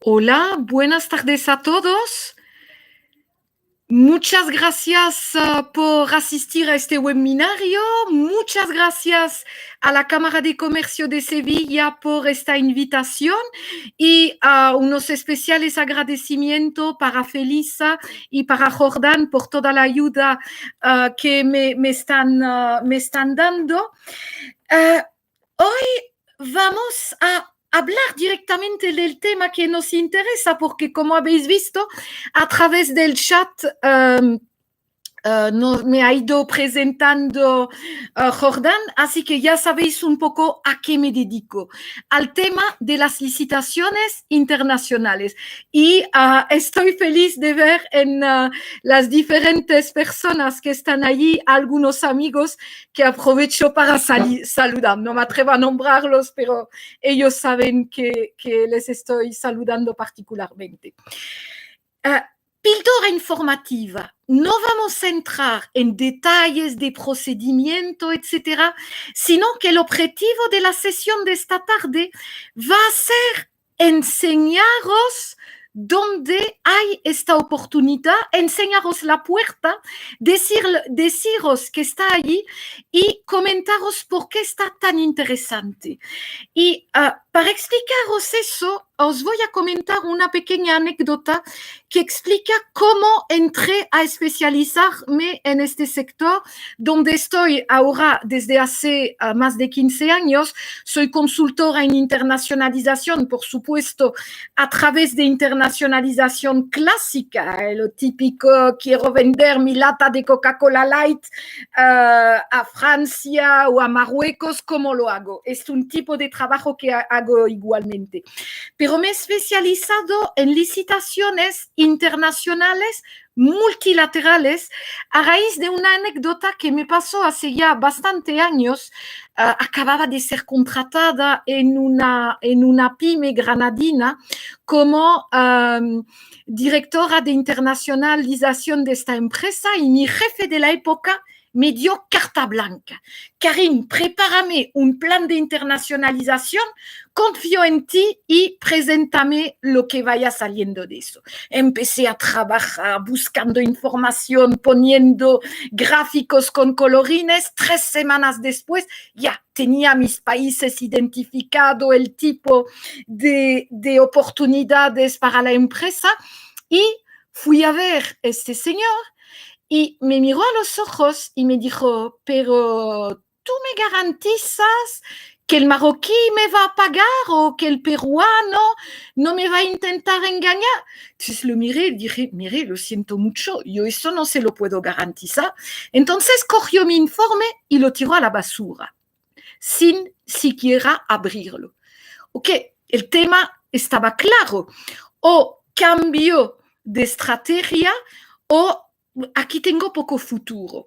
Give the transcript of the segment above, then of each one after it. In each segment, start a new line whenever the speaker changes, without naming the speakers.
Hola, buenas tardes a todos. Muchas gracias por asistir a este webinario. Muchas gracias a la Cámara de Comercio de Sevilla por esta invitación y unos especiales agradecimientos para Felisa y para Jordán por toda la ayuda que me están dando. Hoy vamos a hablar directamente del tema que nos interesa porque, como habéis visto, a través del chat me ha ido presentando Jordán, así que ya sabéis un poco a qué me dedico, al tema de las licitaciones internacionales. Y estoy feliz de ver en las diferentes personas que están allí, algunos amigos que aprovecho para saludar. No me atrevo a nombrarlos, pero ellos saben que les estoy saludando particularmente. Píldora informativa. No vamos a entrar en detalles de procedimiento, etcétera, sino que el objetivo de la sesión de esta tarde va a ser enseñaros dónde hay esta oportunidad, enseñaros la puerta, deciros que está allí y comentaros por qué está tan interesante. Y para explicaros eso, os voy a comentar una pequeña anécdota que explica cómo entré a especializarme en este sector, donde estoy ahora desde hace más de 15 años. Soy consultora en internacionalización, por supuesto, a través de internacionalización clásica, lo típico, quiero vender mi lata de Coca-Cola Light a Francia o a Marruecos, ¿cómo lo hago? Es un tipo de trabajo que hago igualmente. Pero me he especializado en licitaciones internacionales multilaterales a raíz de una anécdota que me pasó hace ya bastante años. Acababa de ser contratada en una pyme granadina como directora de internacionalización de esta empresa, y mi jefe de la época me dio carta blanca. Karim, prepárame un plan de internacionalización, confío en ti y preséntame lo que vaya saliendo de eso. Empecé a trabajar buscando información, poniendo gráficos con colorines. 3 semanas después ya tenía mis países identificados, el tipo de oportunidades para la empresa, y fui a ver a este señor y me miró a los ojos y me dijo: pero ¿tú me garantizas que el marroquí me va a pagar o que el peruano no me va a intentar engañar? Entonces lo miré y dije: mire, lo siento mucho, yo eso no se lo puedo garantizar. Entonces cogió mi informe y lo tiró a la basura, sin siquiera abrirlo. Ok, el tema estaba claro: o cambio de estrategia o aquí tengo poco futuro.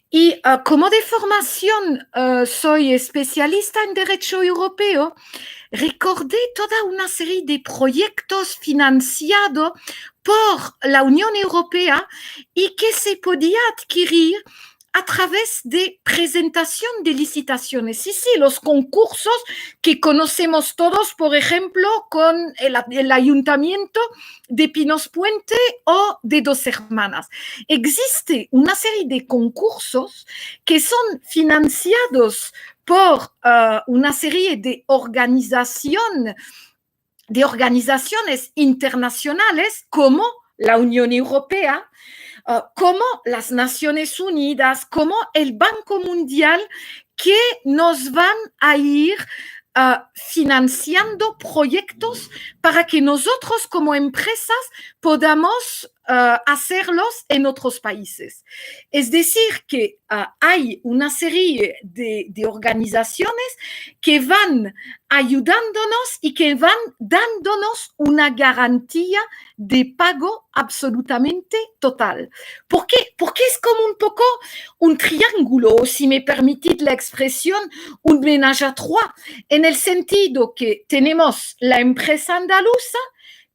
Y como de formación soy especialista en derecho europeo, recordé toda una serie de proyectos financiados por la Unión Europea y que se podía adquirir a través de presentación de licitaciones. Sí, los concursos que conocemos todos, por ejemplo, con el Ayuntamiento de Pinos Puente o de Dos Hermanas. Existe una serie de concursos que son financiados por una serie de organizaciones internacionales como la Unión Europea, como las Naciones Unidas, como el Banco Mundial, que nos van a ir financiando proyectos para que nosotros como empresas podamos hacerlos en otros países. Es decir, que hay una serie de organizaciones que van ayudándonos y que van dándonos una garantía de pago absolutamente total. ¿Por qué? Porque es como un poco un triángulo, o si me permitís la expresión, un ménage à trois, en el sentido que tenemos la empresa andaluza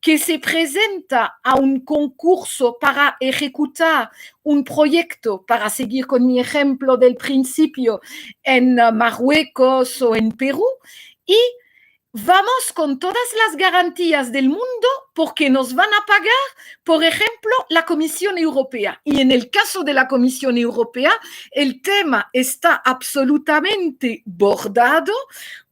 que se presenta a un concurso para ejecutar un proyecto, para seguir con mi ejemplo del principio, en Marruecos o en Perú, y vamos con todas las garantías del mundo porque nos van a pagar, por ejemplo, la Comisión Europea. Y en el caso de la Comisión Europea, el tema está absolutamente bordado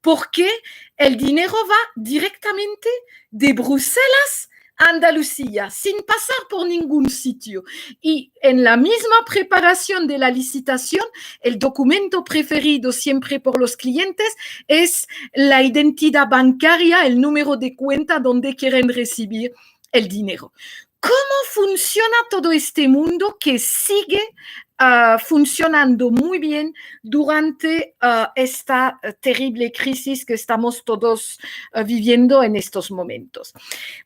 porque el dinero va directamente de Bruselas a Andalucía, sin pasar por ningún sitio. Y en la misma preparación de la licitación, el documento preferido siempre por los clientes es la identidad bancaria, el número de cuenta donde quieren recibir el dinero. ¿Cómo funciona todo este mundo que sigue funcionando muy bien durante esta terrible crisis que estamos todos viviendo en estos momentos?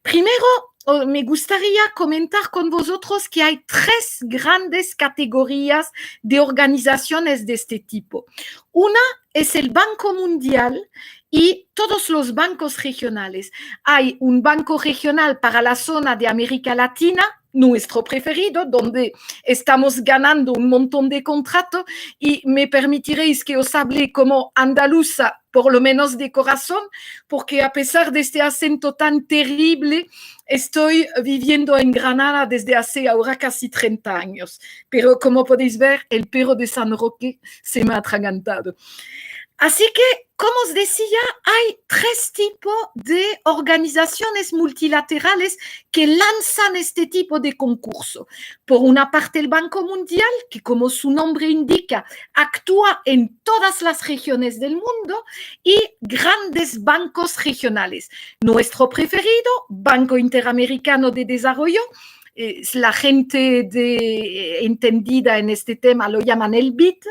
Primero, me gustaría comentar con vosotros que hay tres grandes categorías de organizaciones de este tipo. Una es el Banco Mundial y todos los bancos regionales. Hay un banco regional para la zona de América Latina, nuestro preferido, donde estamos ganando un montón de contratos, y me permitiréis que os hable como andaluza, por lo menos de corazón, porque a pesar de este acento tan terrible, estoy viviendo en Granada desde hace ahora casi 30 años. Pero como podéis ver, el perro de San Roque se me ha atragantado. Así que, como os decía, hay tres tipos de organizaciones multilaterales que lanzan este tipo de concurso. Por una parte, el Banco Mundial, que como su nombre indica, actúa en todas las regiones del mundo, y grandes bancos regionales. Nuestro preferido, Banco Interamericano de Desarrollo, la gente entendida en este tema lo llaman el BID,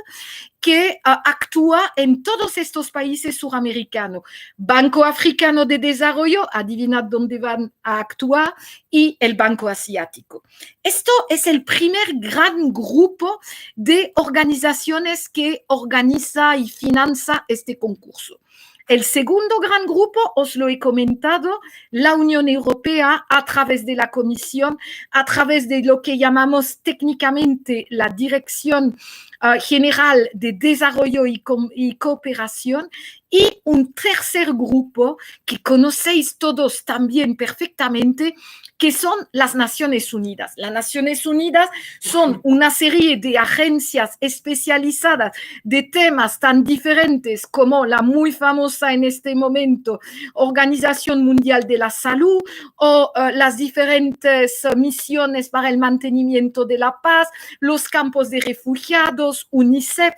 que actúa en todos estos países suramericanos. Banco Africano de Desarrollo, adivinad dónde van a actuar, y el Banco Asiático. Esto es el primer gran grupo de organizaciones que organiza y financia este concurso. El segundo gran grupo, os lo he comentado, la Unión Europea, a través de la Comisión, a través de lo que llamamos técnicamente la Dirección General de Desarrollo y Cooperación, y un tercer grupo que conocéis todos también perfectamente, que son las Naciones Unidas. Las Naciones Unidas son una serie de agencias especializadas de temas tan diferentes como la muy famosa en este momento Organización Mundial de la Salud, o las diferentes misiones para el mantenimiento de la paz, los campos de refugiados, UNICEF.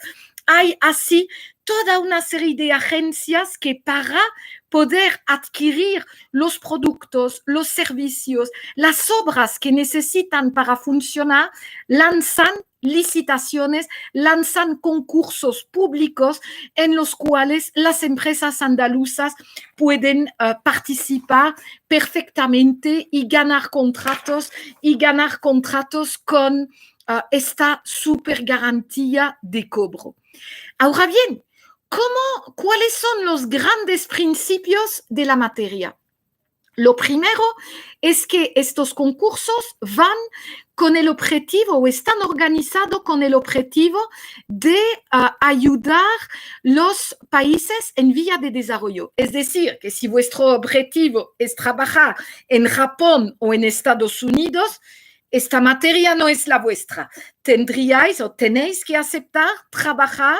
Hay así toda una serie de agencias que, para poder adquirir los productos, los servicios, las obras que necesitan para funcionar, lanzan licitaciones, lanzan concursos públicos en los cuales las empresas andaluzas pueden participar perfectamente y ganar contratos con esta super garantía de cobro. Ahora bien, ¿cuáles son los grandes principios de la materia? Lo primero es que estos concursos van con el objetivo, o están organizados con el objetivo de ayudar los países en vía de desarrollo. Es decir, que si vuestro objetivo es trabajar en Japón o en Estados Unidos, esta materia no es la vuestra. Tendríais o tenéis que aceptar trabajar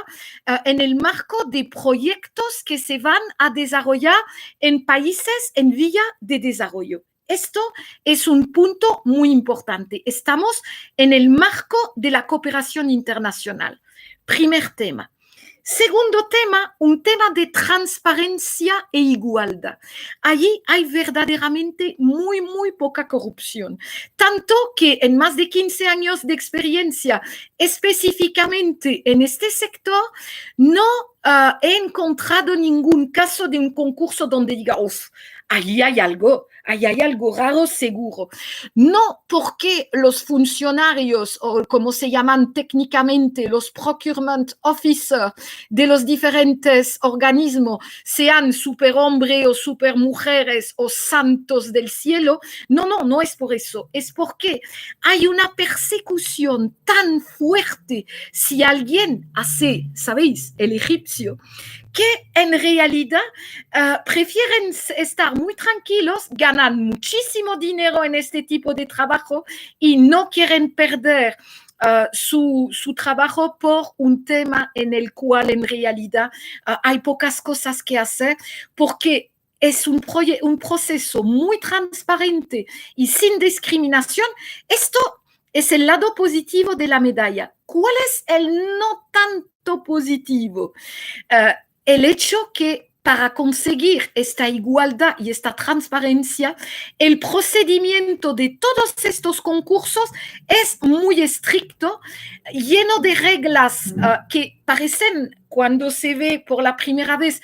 en el marco de proyectos que se van a desarrollar en países en vía de desarrollo. Esto es un punto muy importante. Estamos en el marco de la cooperación internacional. Primer tema. Segundo tema, un tema de transparencia e igualdad. Allí hay verdaderamente muy, muy poca corrupción. Tanto que en más de 15 años de experiencia, específicamente en este sector, no he encontrado ningún caso de un concurso donde diga, ahí hay algo raro seguro. No porque los funcionarios, o como se llaman técnicamente, los procurement officers de los diferentes organismos, sean superhombres o supermujeres o santos del cielo. No es por eso. Es porque hay una persecución tan fuerte si alguien hace, ¿sabéis? El egipcio, que en realidad prefieren estar muy tranquilos, ganan muchísimo dinero en este tipo de trabajo y no quieren perder su trabajo por un tema en el cual en realidad hay pocas cosas que hacer, porque es un proceso muy transparente y sin discriminación. Esto es el lado positivo de la medalla. ¿Cuál es el no tanto positivo? El hecho que para conseguir esta igualdad y esta transparencia, el procedimiento de todos estos concursos es muy estricto, lleno de reglas que parecen, cuando se ve por la primera vez,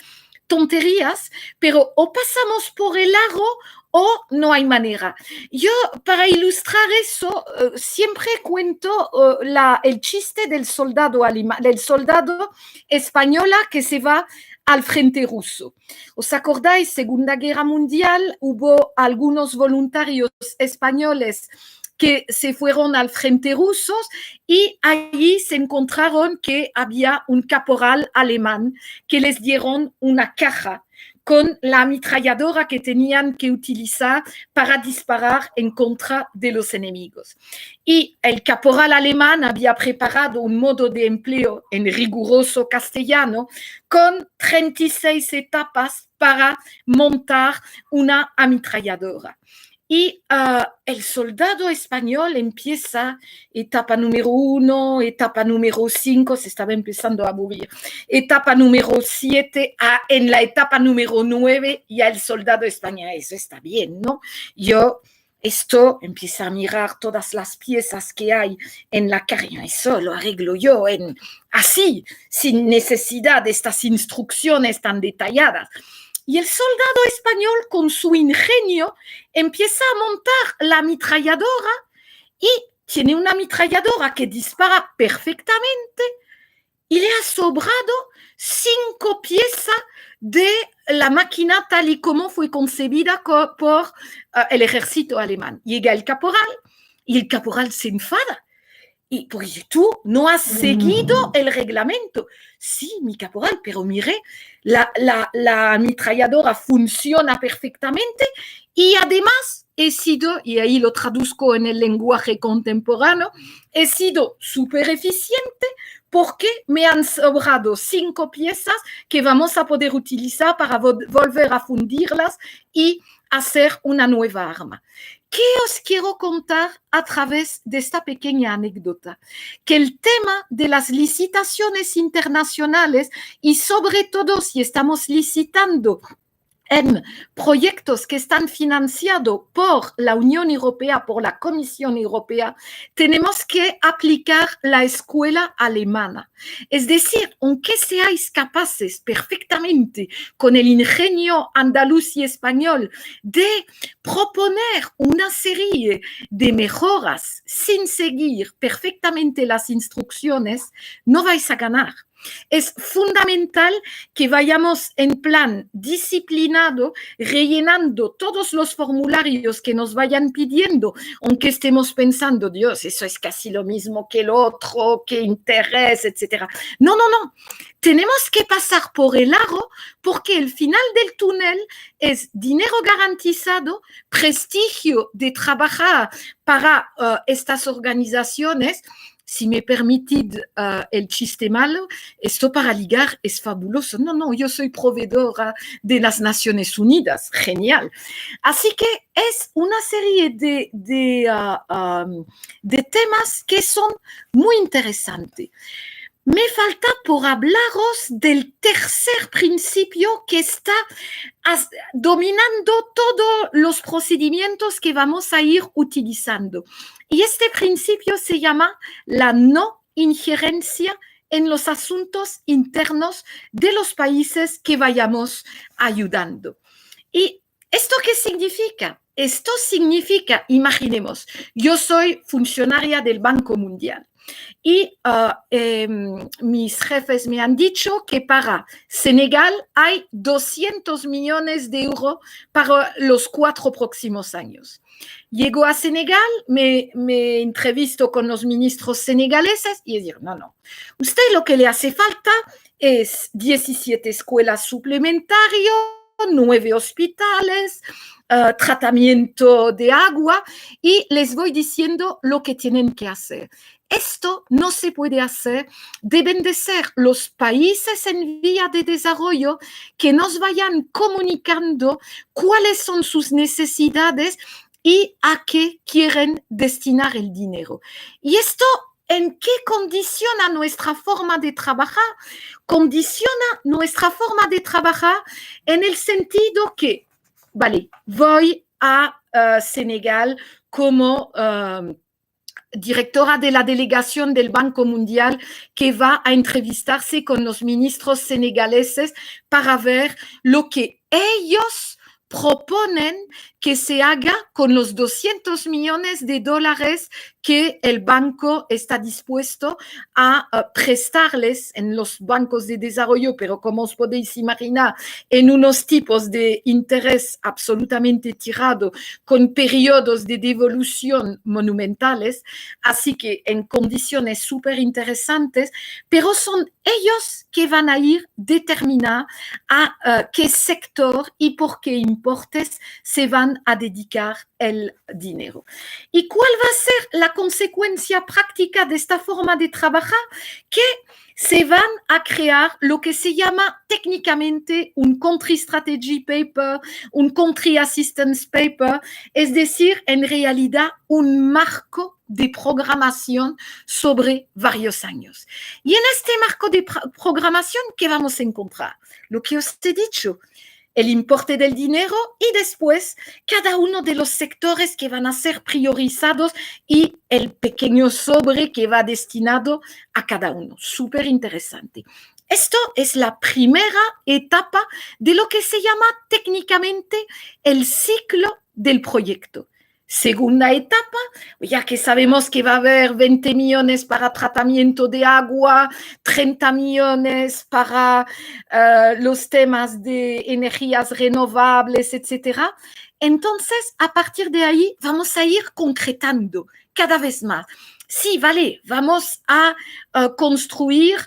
tonterías, pero o pasamos por el aro o no hay manera. Yo, para ilustrar eso, siempre cuento el chiste del soldado española que se va al frente ruso. ¿Os acordáis? Segunda Guerra Mundial, hubo algunos voluntarios españoles que se fueron al frente ruso y allí se encontraron que había un caporal alemán que les dieron una caja con la ametralladora que tenían que utilizar para disparar en contra de los enemigos. Y el caporal alemán había preparado un modo de empleo en riguroso castellano con 36 etapas para montar una ametralladora. Y el soldado español empieza etapa número 1, etapa número 5, se estaba empezando a aburrir, etapa número 7, en la etapa número 9 ya el soldado español, eso está bien, ¿no? Esto empieza a mirar todas las piezas que hay en la carrera, eso lo arreglo yo así, sin necesidad de estas instrucciones tan detalladas. Y el soldado español, con su ingenio, empieza a montar la ametralladora y tiene una ametralladora que dispara perfectamente y le ha sobrado 5 piezas de la máquina tal y como fue concebida por el ejército alemán. Llega el caporal y el caporal se enfada. Y porque tú no has seguido el reglamento. Sí, mi caporal, pero mire, la ametralladora funciona perfectamente y además he sido, y ahí lo traduzco en el lenguaje contemporáneo, he sido súper eficiente porque me han sobrado 5 piezas que vamos a poder utilizar para volver a fundirlas y hacer una nueva arma. ¿Qué os quiero contar a través de esta pequeña anécdota? Que el tema de las licitaciones internacionales y sobre todo si estamos licitando en proyectos que están financiados por la Unión Europea, por la Comisión Europea, tenemos que aplicar la escuela alemana. Es decir, aunque seáis capaces perfectamente con el ingenio andaluz y español de proponer una serie de mejoras sin seguir perfectamente las instrucciones, no vais a ganar. Es fundamental que vayamos en plan disciplinado, rellenando todos los formularios que nos vayan pidiendo, aunque estemos pensando, Dios, eso es casi lo mismo que el otro, que interés, etc. No. Tenemos que pasar por el aro porque el final del túnel es dinero garantizado, prestigio de trabajar para estas organizaciones. Si me permitid el chiste malo, esto para ligar es fabuloso. No, yo soy proveedora de las Naciones Unidas. Genial. Así que es una serie de temas que son muy interesantes. Me falta por hablaros del tercer principio que está dominando todos los procedimientos que vamos a ir utilizando. Y este principio se llama la no injerencia en los asuntos internos de los países que vayamos ayudando. Y ¿Esto qué significa? Esto significa, imaginemos, yo soy funcionaria del Banco Mundial y mis jefes me han dicho que para Senegal hay 200 millones de euros para los 4 próximos años. Llego a Senegal, me entrevisto con los ministros senegaleses y digo, no, usted lo que le hace falta es 17 escuelas suplementarias, 9 hospitales, tratamiento de agua y les voy diciendo lo que tienen que hacer. Esto no se puede hacer, deben de ser los países en vía de desarrollo que nos vayan comunicando cuáles son sus necesidades y a qué quieren destinar el dinero. Y esto, ¿en qué condiciona nuestra forma de trabajar? Condiciona nuestra forma de trabajar en el sentido que, vale, voy a Senegal como directora de la delegación del Banco Mundial que va a entrevistarse con los ministros senegaleses para ver lo que ellos proponen que se haga con los 200 millones de dólares que el banco está dispuesto a prestarles en los bancos de desarrollo, pero como os podéis imaginar, en unos tipos de interés absolutamente tirado, con periodos de devolución monumentales, así que en condiciones súper interesantes, pero son ellos que van a ir determinar a qué sector y por qué importes se van a dedicar el dinero. ¿Y cuál va a ser la consecuencia práctica de esta forma de trabajar? Que se van a crear lo que se llama técnicamente un country strategy paper, un country assistance paper, es decir, en realidad un marco de programación sobre varios años. Y en este marco de programación, ¿qué vamos a encontrar? Lo que os he dicho, el importe del dinero y después cada uno de los sectores que van a ser priorizados y el pequeño sobre que va destinado a cada uno. Súper interesante. Esto es la primera etapa de lo que se llama técnicamente el ciclo del proyecto. Segunda etapa, ya que sabemos que va a haber 20 millones para tratamiento de agua, 30 millones para los temas de energías renovables, etc. Entonces, a partir de ahí, vamos a ir concretando cada vez más. Sí, vale, vamos a construir...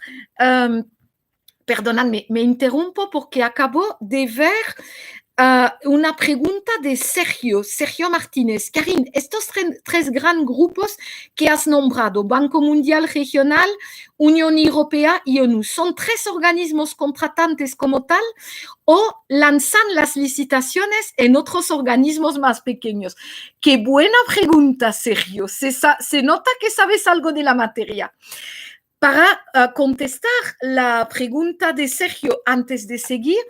perdonadme, me interrumpo porque acabo de ver una pregunta de Sergio Martínez. Karin, estos tres grandes grupos que has nombrado, Banco Mundial Regional, Unión Europea y ONU, ¿son tres organismos contratantes como tal o lanzan las licitaciones en otros organismos más pequeños? Qué buena pregunta, Sergio. Se nota que sabes algo de la materia. Para contestar la pregunta de Sergio antes de seguir,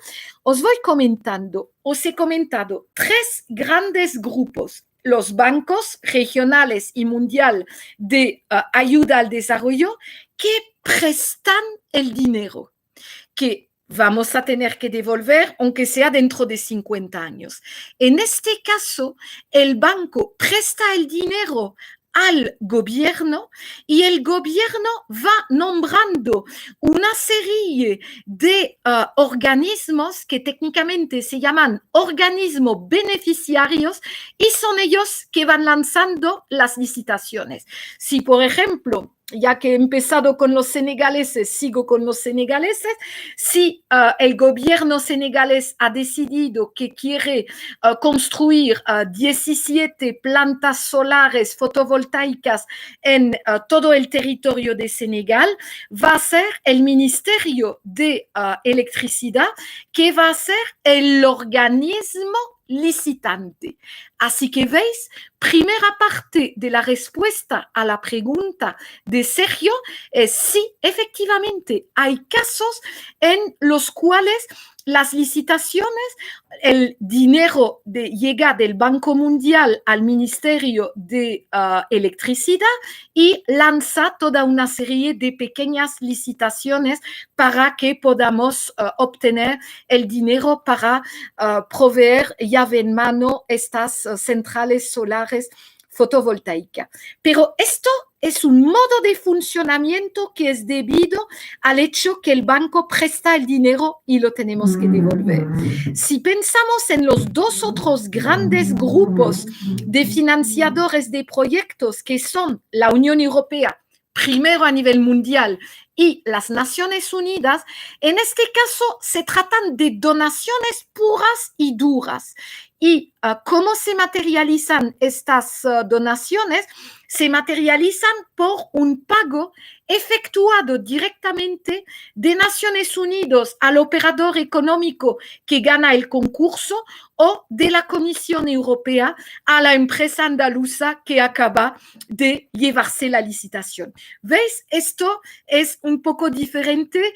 os voy comentando. Os he comentado tres grandes grupos, los bancos regionales y mundial de ayuda al desarrollo, que prestan el dinero, que vamos a tener que devolver, aunque sea dentro de 50 años. En este caso, el banco presta el dinero al gobierno y el gobierno va nombrando una serie de organismos que técnicamente se llaman organismos beneficiarios y son ellos que van lanzando las licitaciones. Si, por ejemplo, ya que he empezado con los senegaleses, sigo con los senegaleses. Si el gobierno senegalés ha decidido que quiere construir 17 plantas solares fotovoltaicas en todo el territorio de Senegal, va a ser el Ministerio de Electricidad que va a ser el organismo licitante. Así que veis, primera parte de la respuesta a la pregunta de Sergio es sí, efectivamente, hay casos en los cuales las licitaciones, el dinero llega del Banco Mundial al Ministerio de Electricidad y lanza toda una serie de pequeñas licitaciones para que podamos obtener el dinero para proveer llave en mano estas centrales solares fotovoltaicas. Pero esto es un modo de funcionamiento que es debido al hecho que el banco presta el dinero y lo tenemos que devolver. Si pensamos en los dos otros grandes grupos de financiadores de proyectos que son la Unión Europea, primero a nivel mundial, y las Naciones Unidas, en este caso se tratan de donaciones puras y duras. ¿Y cómo se materializan estas donaciones? Se materializan por un pago efectuado directamente de Naciones Unidas al operador económico que gana el concurso o de la Comisión Europea a la empresa andaluza que acaba de llevarse la licitación. ¿Veis? Esto es un poco diferente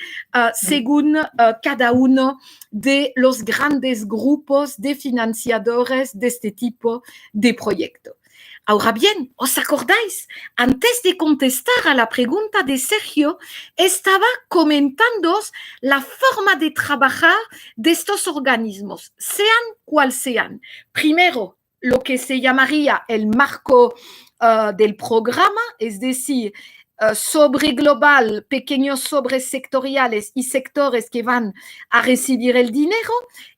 según cada uno de los grandes grupos de financiadores de este tipo de proyecto. Ahora bien, ¿os acordáis? Antes de contestar a la pregunta de Sergio, estaba comentándoos la forma de trabajar de estos organismos, sean cual sean. Primero, lo que se llamaría el marco del programa, es decir, sobre global, pequeños sobres sectoriales y sectores que van a recibir el dinero.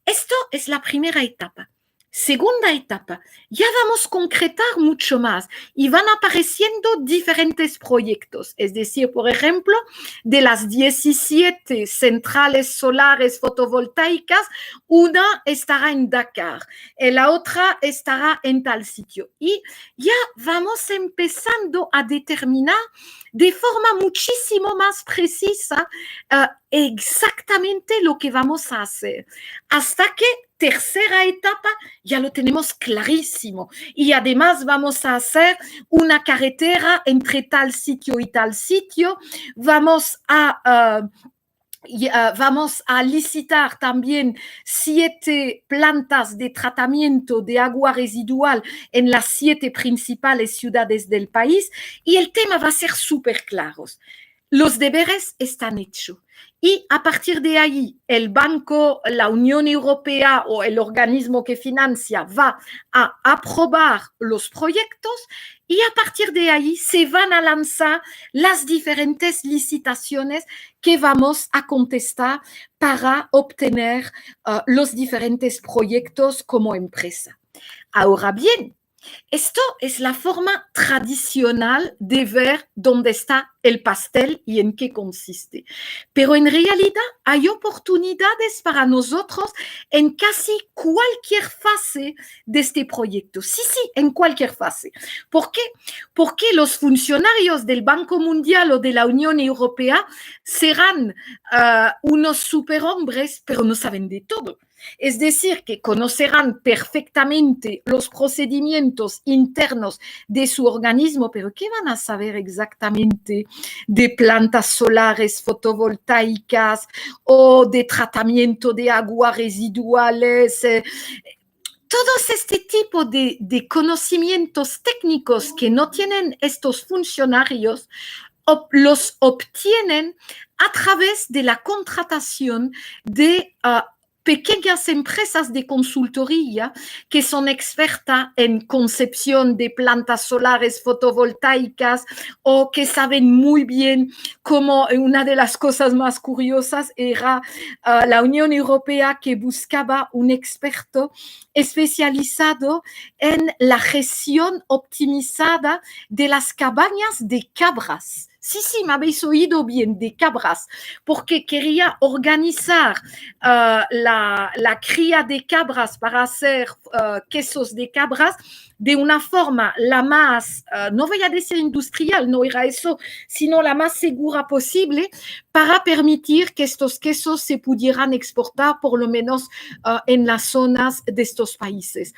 Esto es la primera etapa. Segunda etapa, ya vamos a concretar mucho más y van apareciendo diferentes proyectos. Es decir, por ejemplo, de las 17 centrales solares fotovoltaicas, una estará en Dakar, la otra estará en tal sitio. Y ya vamos empezando a determinar de forma muchísimo más precisa exactamente lo que vamos a hacer. Hasta que tercera etapa ya lo tenemos clarísimo y además vamos a hacer una carretera entre tal sitio y tal sitio, vamos a licitar también 7 plantas de tratamiento de agua residual en las 7 principales ciudades del país y el tema va a ser súper claro. Los deberes están hechos. Y a partir de ahí, el banco, la Unión Europea o el organismo que financia va a aprobar los proyectos y a partir de ahí se van a lanzar las diferentes licitaciones que vamos a contestar para obtener los diferentes proyectos como empresa. Ahora bien, esto es la forma tradicional de ver dónde está el pastel y en qué consiste. Pero en realidad hay oportunidades para nosotros en casi cualquier fase de este proyecto. Sí, en cualquier fase. ¿Por qué? Porque los funcionarios del Banco Mundial o de la Unión Europea serán unos superhombres, pero no saben de todo. Es decir, que conocerán perfectamente los procedimientos internos de su organismo, pero ¿qué van a saber exactamente de plantas solares fotovoltaicas o de tratamiento de aguas residuales? Todos este tipo de conocimientos técnicos que no tienen estos funcionarios los obtienen a través de la contratación de pequeñas empresas de consultoría que son expertas en concepción de plantas solares fotovoltaicas o que saben muy bien cómo una de las cosas más curiosas era la Unión Europea que buscaba un experto especializado en la gestión optimizada de las cabañas de cabras. Sí, me habéis oído bien, de cabras, porque quería organizar la cría de cabras para hacer quesos de cabras de una forma la más, no voy a decir industrial, no era eso, sino la más segura posible para permitir que estos quesos se pudieran exportar por lo menos en las zonas de estos países.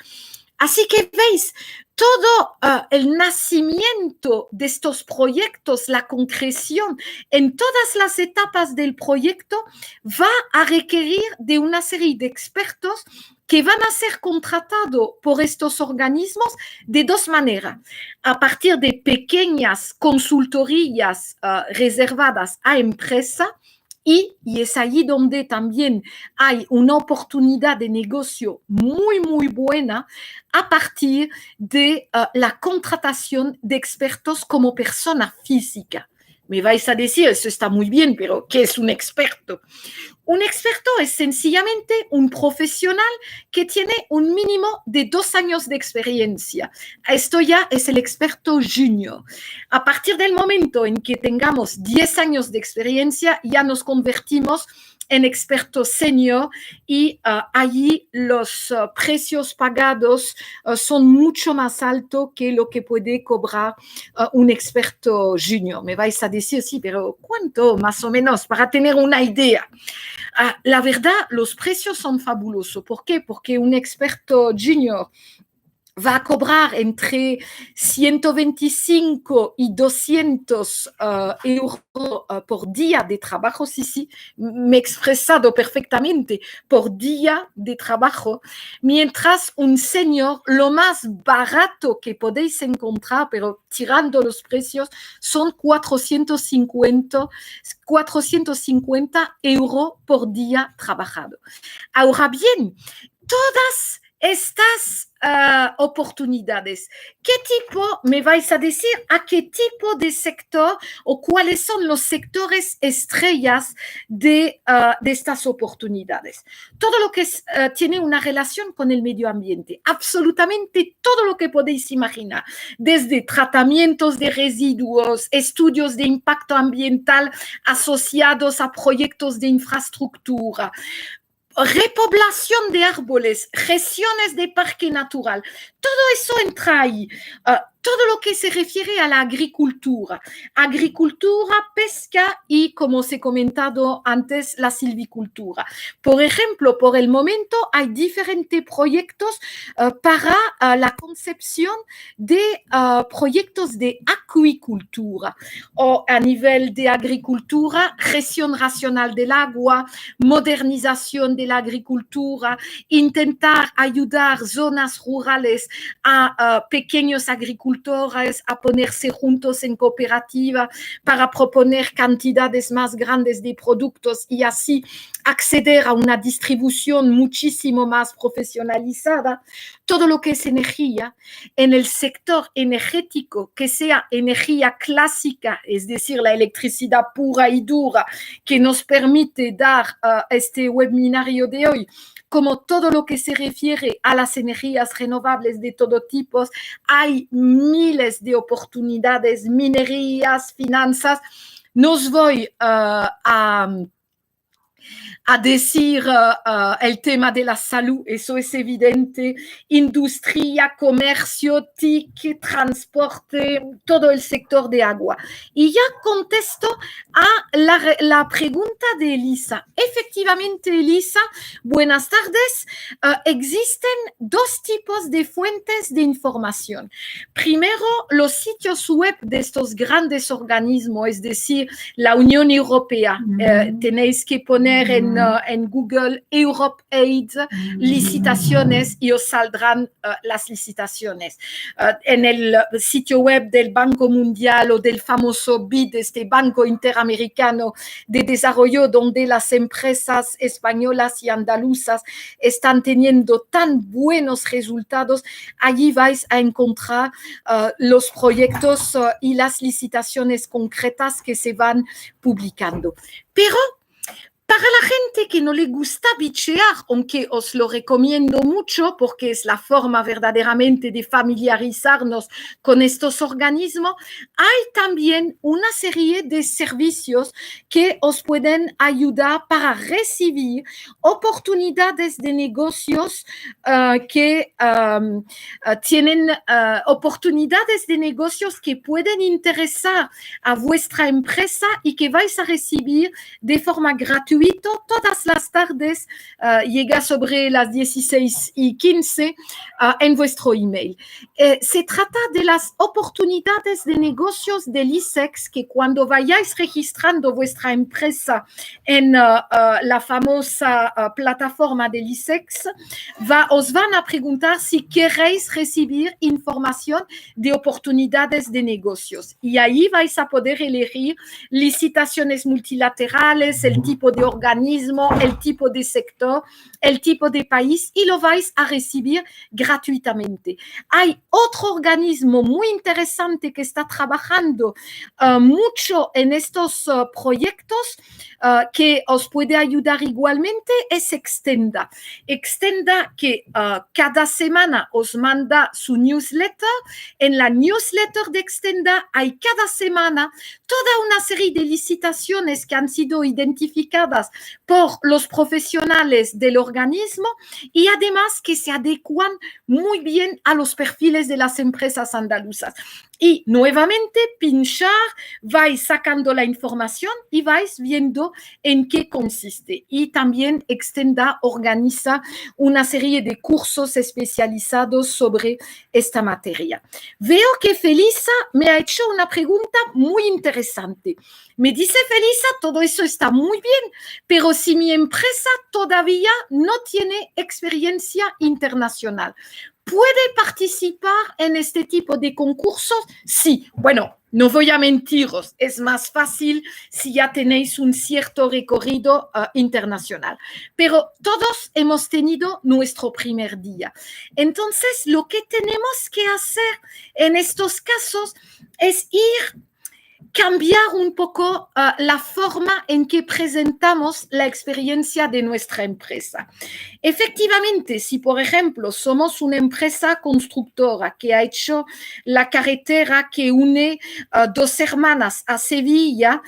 Así que veis, todo el nacimiento de estos proyectos, la concreción en todas las etapas del proyecto va a requerir de una serie de expertos que van a ser contratados por estos organismos de dos maneras. A partir de pequeñas consultorías reservadas a empresas, y es allí donde también hay una oportunidad de negocio muy, muy buena a partir de la contratación de expertos como persona física. Me vais a decir, eso está muy bien, pero ¿qué es un experto? Un experto es sencillamente un profesional que tiene un mínimo de 2 años de experiencia. Esto ya es el experto junior. A partir del momento en que tengamos 10 años de experiencia, ya nos convertimos en experto senior y allí los precios pagados son mucho más altos que lo que puede cobrar un experto junior. Me vais a decir, sí, pero ¿cuánto más o menos? Para tener una idea. La verdad, los precios son fabulosos. ¿Por qué? Porque un experto junior va a cobrar entre 125 y 200 euros por día de trabajo. Sí, sí, me he expresado perfectamente, por día de trabajo, mientras un senior, lo más barato que podéis encontrar, pero tirando los precios, son 450 euros por día trabajado. Ahora bien, todas estas oportunidades. ¿Qué tipo, me vais a decir, a qué tipo de sector o cuáles son los sectores estrellas de estas oportunidades? Todo lo que tiene una relación con el medio ambiente, absolutamente todo lo que podéis imaginar, desde tratamientos de residuos, estudios de impacto ambiental asociados a proyectos de infraestructura, repoblación de árboles, gestiones de parque natural, todo eso entra ahí. Todo lo que se refiere a la agricultura, pesca y, como os he comentado antes, la silvicultura. Por ejemplo, por el momento hay diferentes proyectos para la concepción de proyectos de acuicultura o a nivel de agricultura, gestión racional del agua, modernización de la agricultura, intentar ayudar zonas rurales a pequeños agricultores a ponerse juntos en cooperativa para proponer cantidades más grandes de productos y así acceder a una distribución muchísimo más profesionalizada. Todo lo que es energía, en el sector energético, que sea energía clásica, es decir, la electricidad pura y dura, que nos permite dar este webinario de hoy, como todo lo que se refiere a las energías renovables de todo tipo, hay miles de oportunidades, minerías, finanzas. No os voy a decir el tema de la salud, eso es evidente, industria, comercio, TIC, transporte, todo el sector de agua. Y ya contesto a la pregunta de Elisa. Efectivamente, Elisa, buenas tardes. Existen dos tipos de fuentes de información. Primero, los sitios web de estos grandes organismos, es decir, la Unión Europea. Tenéis que poner en Google Europe Aid licitaciones y os saldrán las licitaciones. En el sitio web del Banco Mundial o del famoso BID, este Banco Interamericano de Desarrollo, donde las empresas españolas y andaluzas están teniendo tan buenos resultados, allí vais a encontrar los proyectos y las licitaciones concretas que se van publicando. Pero para la gente que no le gusta bichear, aunque os lo recomiendo mucho porque es la forma verdaderamente de familiarizarnos con estos organismos, hay también una serie de servicios que os pueden ayudar para recibir oportunidades de negocios que tienen oportunidades de negocios que pueden interesar a vuestra empresa y que vais a recibir de forma gratuita gratuito todas las tardes, llega sobre las 16:15 en vuestro email. Se trata de las oportunidades de negocios del ISEX que cuando vayáis registrando vuestra empresa en la famosa plataforma del ISEX, os van a preguntar si queréis recibir información de oportunidades de negocios. Y ahí vais a poder elegir licitaciones multilaterales, el tipo de organismo, el tipo de sector, el tipo de país, y lo vais a recibir gratuitamente. Hay otro organismo muy interesante que está trabajando mucho en estos proyectos que os puede ayudar igualmente, es Extenda. Extenda que cada semana os manda su newsletter. En la newsletter de Extenda hay cada semana toda una serie de licitaciones que han sido identificadas por los profesionales del organismo y además que se adecuan muy bien a los perfiles de las empresas andaluzas. Y nuevamente pinchar, vais sacando la información y vais viendo en qué consiste. Y también Extenda organiza una serie de cursos especializados sobre esta materia. Veo que Felisa me ha hecho una pregunta muy interesante. Me dice Felisa, todo eso está muy bien, pero si mi empresa todavía no tiene experiencia internacional, ¿puede participar en este tipo de concursos? Sí, bueno, no voy a mentiros, es más fácil si ya tenéis un cierto recorrido internacional. Pero todos hemos tenido nuestro primer día. Entonces, lo que tenemos que hacer en estos casos es cambiar un poco la forma en que presentamos la experiencia de nuestra empresa. Efectivamente, si por ejemplo somos una empresa constructora que ha hecho la carretera que une Dos Hermanas a Sevilla,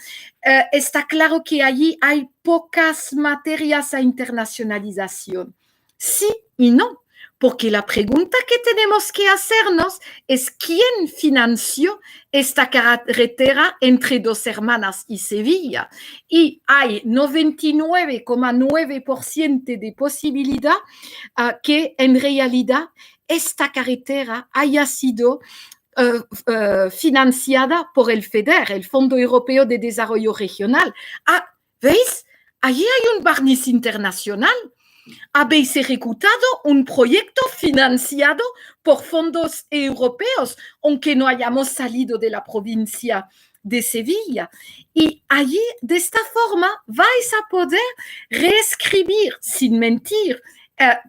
está claro que allí hay pocas materias a internacionalización. Sí y no. Porque la pregunta que tenemos que hacernos es ¿quién financió esta carretera entre Dos Hermanas y Sevilla? Y hay 99,9% de posibilidad que en realidad esta carretera haya sido financiada por el FEDER, el Fondo Europeo de Desarrollo Regional. ¿Veis? Allí hay un barniz internacional. Habéis ejecutado un proyecto financiado por fondos europeos, aunque no hayamos salido de la provincia de Sevilla. Y allí, de esta forma, vais a poder reescribir, sin mentir,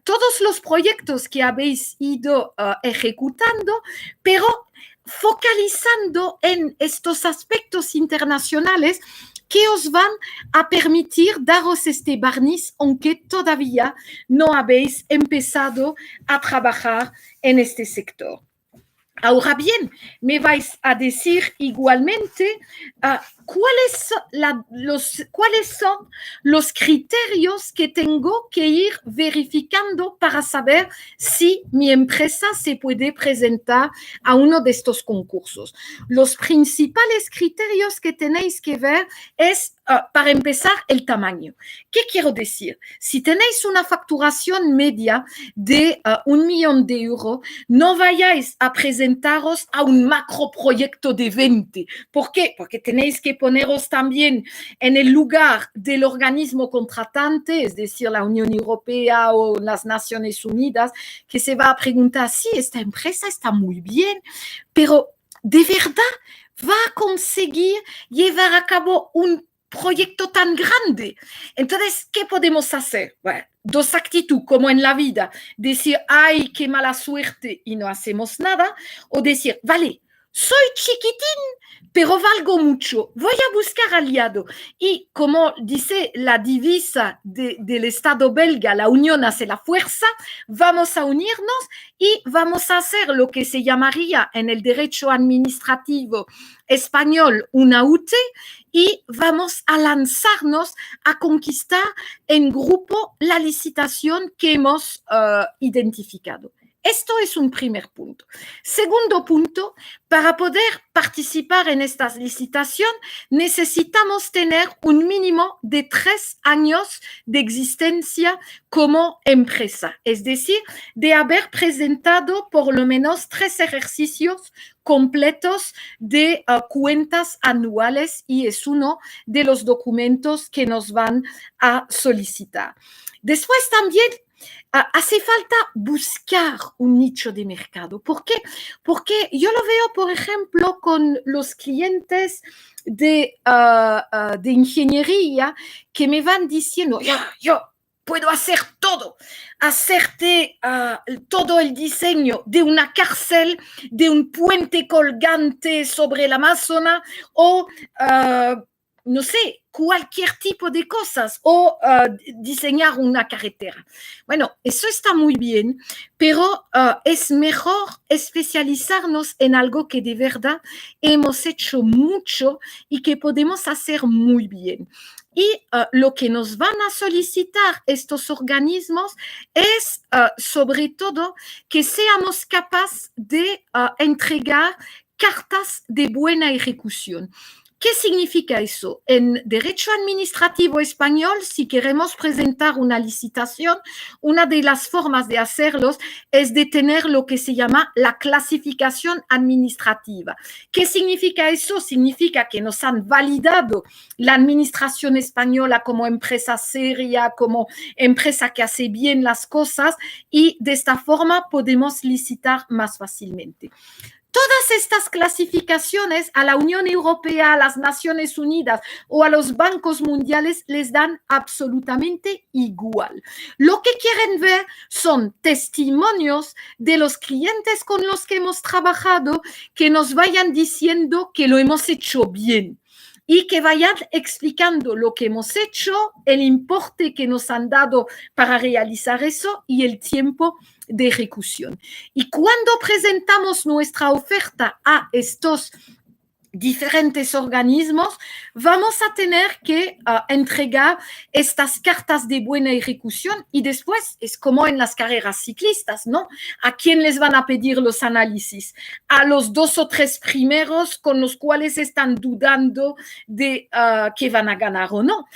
todos los proyectos que habéis ido ejecutando, pero focalizando en estos aspectos internacionales que os van a permitir daros este barniz, aunque todavía no habéis empezado a trabajar en este sector. Ahora bien, me vais a decir igualmente cuáles son los criterios que tengo que ir verificando para saber si mi empresa se puede presentar a uno de estos concursos. Los principales criterios que tenéis que ver es, para empezar, el tamaño. ¿Qué quiero decir? Si tenéis una facturación media de 1 millón de euros, no vayáis a presentaros a un macroproyecto de 20. ¿Por qué? Porque tenéis que poneros también en el lugar del organismo contratante, es decir, la Unión Europea o las Naciones Unidas, que se va a preguntar, sí, esta empresa está muy bien, pero ¿de verdad va a conseguir llevar a cabo un proyecto tan grande? Entonces, ¿qué podemos hacer? Bueno, dos actitudes, como en la vida, decir, ay, qué mala suerte y no hacemos nada, o decir, vale, soy chiquitín, pero valgo mucho, voy a buscar aliado. Y como dice la divisa del Estado belga, la unión hace la fuerza, vamos a unirnos y vamos a hacer lo que se llamaría en el derecho administrativo español una UTE, y vamos a lanzarnos a conquistar en grupo la licitación que hemos identificado. Esto es un primer punto. Segundo punto, para poder participar en esta licitación, necesitamos tener un mínimo de 3 años de existencia como empresa, es decir, de haber presentado por lo menos 3 ejercicios completos de cuentas anuales y es uno de los documentos que nos van a solicitar. Después también hace falta buscar un nicho de mercado. ¿Por qué? Porque yo lo veo, por ejemplo, con los clientes de ingeniería que me van diciendo, yo puedo hacer todo, hacerte todo el diseño de una cárcel, de un puente colgante sobre el Amazonas o no sé, cualquier tipo de cosas o diseñar una carretera. Bueno, eso está muy bien, pero es mejor especializarnos en algo que de verdad hemos hecho mucho y que podemos hacer muy bien. Y lo que nos van a solicitar estos organismos es sobre todo que seamos capaces de entregar cartas de buena ejecución. ¿Qué significa eso? En derecho administrativo español, si queremos presentar una licitación, una de las formas de hacerlos es de tener lo que se llama la clasificación administrativa. ¿Qué significa eso? Significa que nos han validado la administración española como empresa seria, como empresa que hace bien las cosas y de esta forma podemos licitar más fácilmente. Todas estas clasificaciones a la Unión Europea, a las Naciones Unidas o a los bancos mundiales les dan absolutamente igual. Lo que quieren ver son testimonios de los clientes con los que hemos trabajado que nos vayan diciendo que lo hemos hecho bien y que vayan explicando lo que hemos hecho, el importe que nos han dado para realizar eso y el tiempo de ejecución. Y cuando presentamos nuestra oferta a estos diferentes organismos, vamos a tener que entregar estas cartas de buena ejecución y después es como en las carreras ciclistas, ¿no? ¿A quién les van a pedir los análisis? A los 2 o 3 primeros con los cuales están dudando de que van a ganar o no.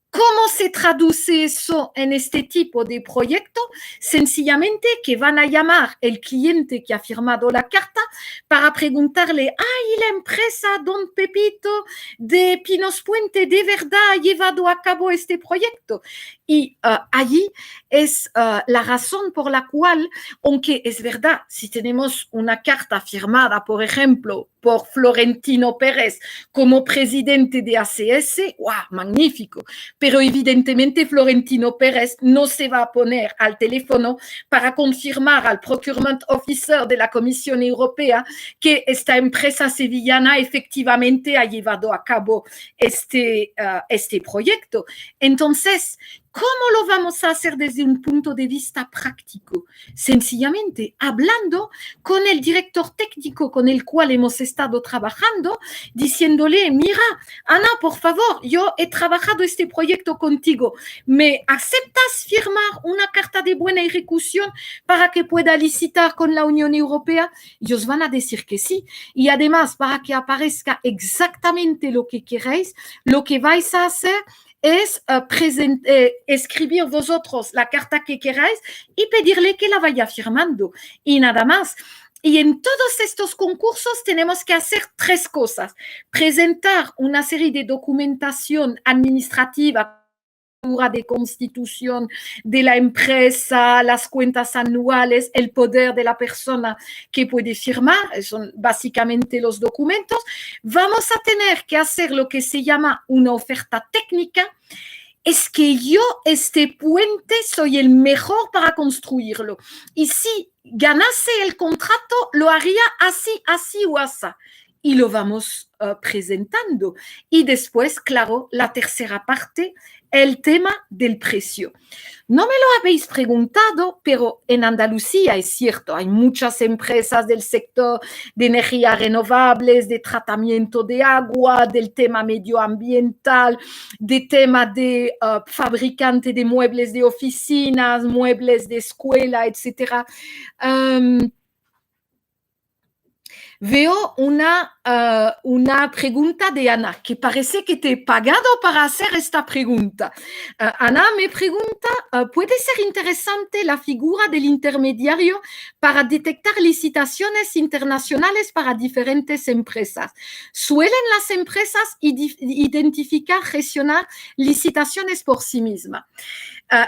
¿Cómo se traduce eso en este tipo de proyecto? Sencillamente que van a llamar el cliente que ha firmado la carta para preguntarle, ¿y la empresa Don Pepito de Pinos Puente de verdad ha llevado a cabo este proyecto? Y allí es la razón por la cual, aunque es verdad, si tenemos una carta firmada, por ejemplo, por Florentino Pérez como presidente de ACS, ¡wow! Magnífico. Pero evidentemente Florentino Pérez no se va a poner al teléfono para confirmar al Procurement Officer de la Comisión Europea que esta empresa sevillana efectivamente ha llevado a cabo este proyecto. Entonces, ¿cómo lo vamos a hacer desde un punto de vista práctico? Sencillamente hablando con el director técnico con el cual hemos estado trabajando, diciéndole, mira, Ana, por favor, yo he trabajado este proyecto contigo, ¿me aceptas firmar una carta de buena ejecución para que pueda licitar con la Unión Europea? Ellos van a decir que sí. Y además, para que aparezca exactamente lo que queréis, lo que vais a hacer es escribir vosotros la carta que queráis y pedirle que la vaya firmando. Y nada más. Y en todos estos concursos tenemos que hacer 3 cosas. Presentar una serie de documentación administrativa de constitución de la empresa, las cuentas anuales, el poder de la persona que puede firmar, son básicamente los documentos. Vamos a tener que hacer lo que se llama una oferta técnica. Es que yo este puente soy el mejor para construirlo. Y si ganase el contrato, lo haría así o así. Y lo vamos presentando. Y después, claro, la tercera parte, el tema del precio. No me lo habéis preguntado, pero en Andalucía es cierto, hay muchas empresas del sector de energías renovables, de tratamiento de agua, del tema medioambiental, de tema de fabricante de muebles de oficinas, muebles de escuela, etc. Veo una pregunta de Ana, que parece que te he pagado para hacer esta pregunta. Ana me pregunta, ¿puede ser interesante la figura del intermediario para detectar licitaciones internacionales para diferentes empresas? ¿Suelen las empresas identificar, gestionar licitaciones por sí mismas?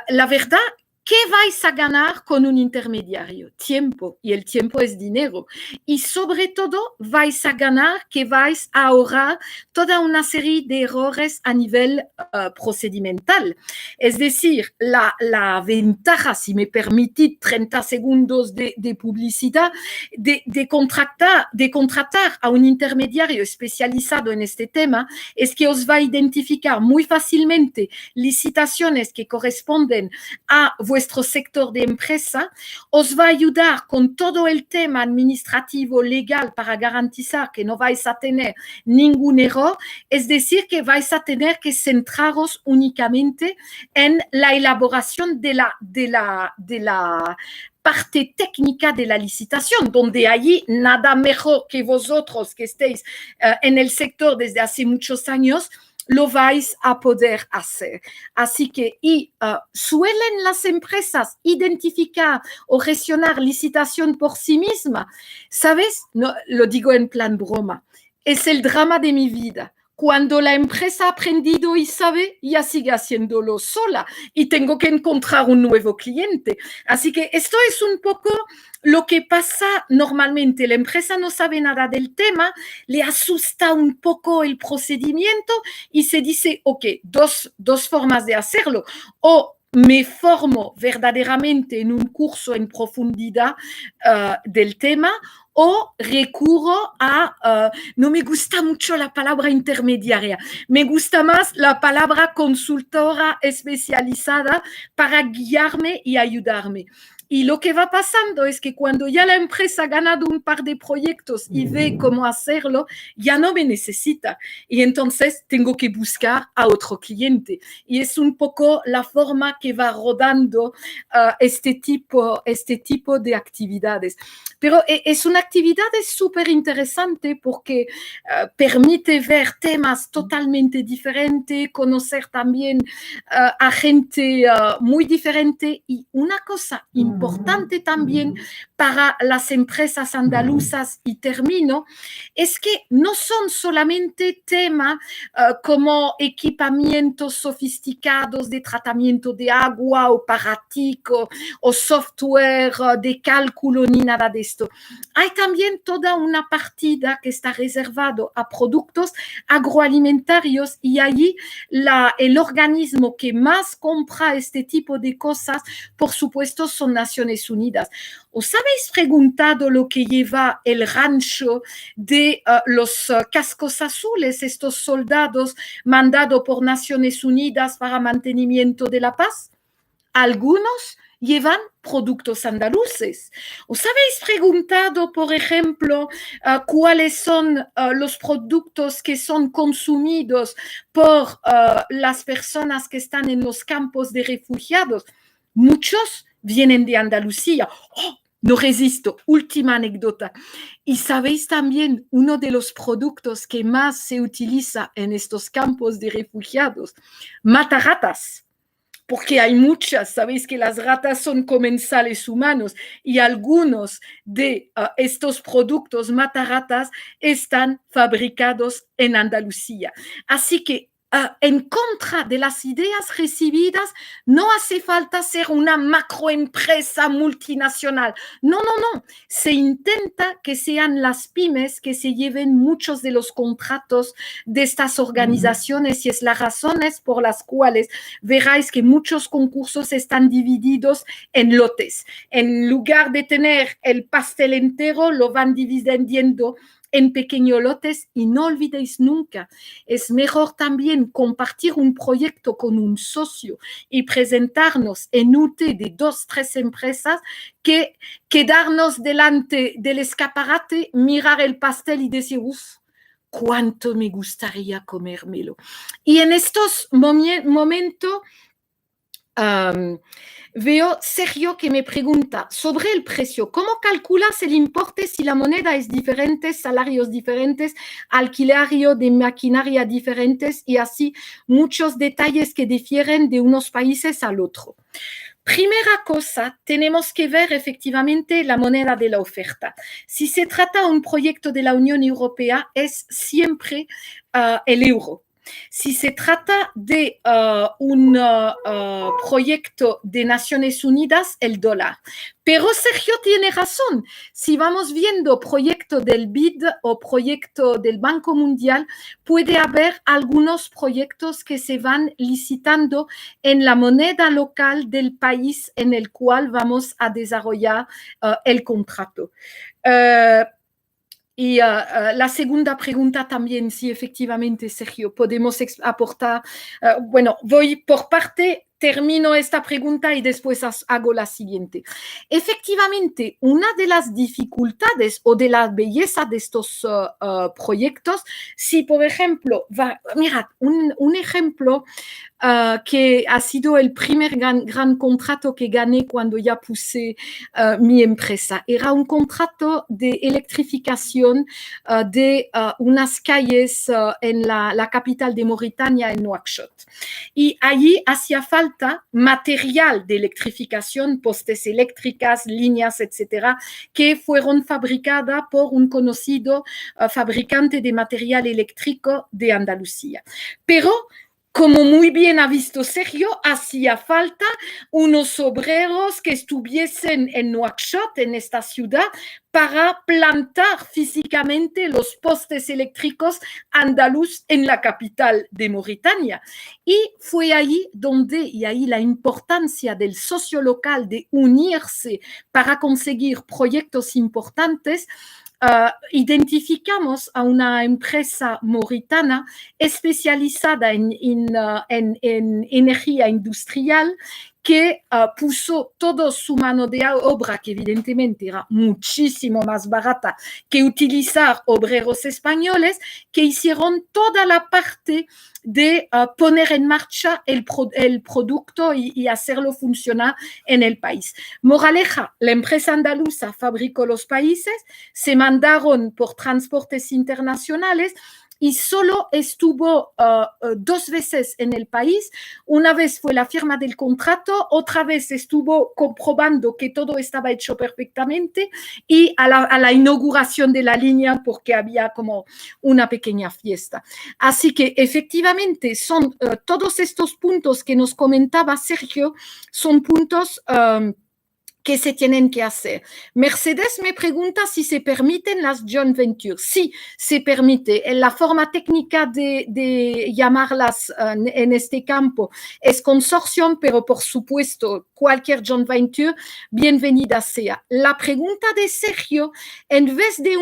La verdad, ¿qué vais a ganar con un intermediario? Tiempo, y el tiempo es dinero. Y sobre todo, vais a ganar que vais a ahorrar toda una serie de errores a nivel procedimental. Es decir, la ventaja, si me permitís 30 segundos de publicidad, de contratar a un intermediario especializado en este tema, es que os va a identificar muy fácilmente licitaciones que corresponden a vuestro sector de empresa, os va a ayudar con todo el tema administrativo legal para garantizar que no vais a tener ningún error, es decir, que vais a tener que centraros únicamente en la elaboración de la parte técnica de la licitación, donde allí nada mejor que vosotros que estéis en el sector desde hace muchos años, lo vais a poder hacer. Así que, ¿suelen las empresas identificar o gestionar licitación por sí mismas? ¿Sabes? No, lo digo en plan broma. Es el drama de mi vida. Cuando la empresa ha aprendido y sabe, ya sigue haciéndolo sola y tengo que encontrar un nuevo cliente. Así que esto es un poco lo que pasa normalmente. La empresa no sabe nada del tema, le asusta un poco el procedimiento y se dice, ok, dos formas de hacerlo. O me formo verdaderamente en un curso en profundidad del tema, o recurro a, no me gusta mucho la palabra intermediaria, me gusta más la palabra consultora especializada para guiarme y ayudarme. Y lo que va pasando es que cuando ya la empresa ha ganado un par de proyectos y ve cómo hacerlo, ya no me necesita. Y entonces tengo que buscar a otro cliente. Y es un poco la forma que va rodando este tipo de actividades. Pero es una actividad súper interesante porque permite ver temas totalmente diferentes, conocer también a gente muy diferente. Y una cosa importante también para las empresas andaluzas, y termino, es que no son solamente temas como equipamientos sofisticados de tratamiento de agua o parático o software de cálculo ni nada de esto. Hay también toda una partida que está reservado a productos agroalimentarios y allí el organismo que más compra este tipo de cosas, por supuesto, son Naciones Unidas. ¿Os habéis preguntado lo que lleva el rancho de los cascos azules, estos soldados mandados por Naciones Unidas para mantenimiento de la paz? Algunos llevan productos andaluces. ¿Os habéis preguntado, por ejemplo, cuáles son los productos que son consumidos por las personas que están en los campos de refugiados? Muchos vienen de Andalucía. ¡Oh! No resisto. Última anécdota. Y sabéis también uno de los productos que más se utiliza en estos campos de refugiados, mataratas. Porque hay muchas, sabéis que las ratas son comensales humanos y algunos de estos productos mataratas están fabricados en Andalucía. Así que en contra de las ideas recibidas, no hace falta ser una macroempresa multinacional. No, no, no. Se intenta que sean las pymes que se lleven muchos de los contratos de estas organizaciones y es las razones por las cuales veráis que muchos concursos están divididos en lotes. En lugar de tener el pastel entero, lo van dividiendo en pequeños lotes y no olvidéis nunca, es mejor también compartir un proyecto con un socio y presentarnos en UT de 2, 3 empresas que quedarnos delante del escaparate, mirar el pastel y decir, uff, cuánto me gustaría comérmelo. Y en estos momentos Veo Sergio que me pregunta sobre el precio. ¿Cómo calculas el importe si la moneda es diferente, salarios diferentes, alquiler de maquinaria diferentes y así muchos detalles que difieren de unos países al otro? Primera cosa, tenemos que ver efectivamente la moneda de la oferta. Si se trata de un proyecto de la Unión Europea, es siempre el euro. Si se trata de un proyecto de Naciones Unidas, el dólar. Pero Sergio tiene razón. Si vamos viendo proyecto del BID o proyecto del Banco Mundial, puede haber algunos proyectos que se van licitando en la moneda local del país en el cual vamos a desarrollar el contrato. Y la segunda pregunta también, si efectivamente, Sergio, podemos aportar. Bueno, voy por parte, termino esta pregunta y después hago la siguiente. Efectivamente, una de las dificultades o de la belleza de estos proyectos, si por ejemplo, mirad, un ejemplo que ha sido el primer gran contrato que gané cuando ya puse mi empresa. Era un contrato de electrificación de unas calles en la capital de Mauritania, en Nouakchott. Y allí hacía falta material de electrificación, postes eléctricas, líneas, etcétera, que fueron fabricadas por un conocido fabricante de material eléctrico de Andalucía. Pero como muy bien ha visto Sergio, hacía falta unos obreros que estuviesen en Nouakchott, en esta ciudad, para plantar físicamente los postes eléctricos andaluz en la capital de Mauritania. Y fue ahí donde, y ahí la importancia del socio local de unirse para conseguir proyectos importantes. Identificamos a una empresa mauritana especializada en energía industrial que puso toda su mano de obra, que evidentemente era muchísimo más barata que utilizar obreros españoles, que hicieron toda la parte de poner en marcha el producto y hacerlo funcionar en el país. Moraleja, la empresa andaluza fabricó los países, se mandaron por transportes internacionales y solo estuvo 2 veces en el país. Una vez fue la firma del contrato, otra vez estuvo comprobando que todo estaba hecho perfectamente y a la inauguración de la línea porque había como una pequeña fiesta. Así que efectivamente son todos estos puntos que nos comentaba Sergio, son puntos que se tienen que hacer. Mercedes me pregunta si se permiten las joint ventures. Sí, se permite. La forma técnica de llamarlas en este campo es consorcio, pero por supuesto, cualquier joint venture, bienvenida sea. La pregunta de Sergio, en vez de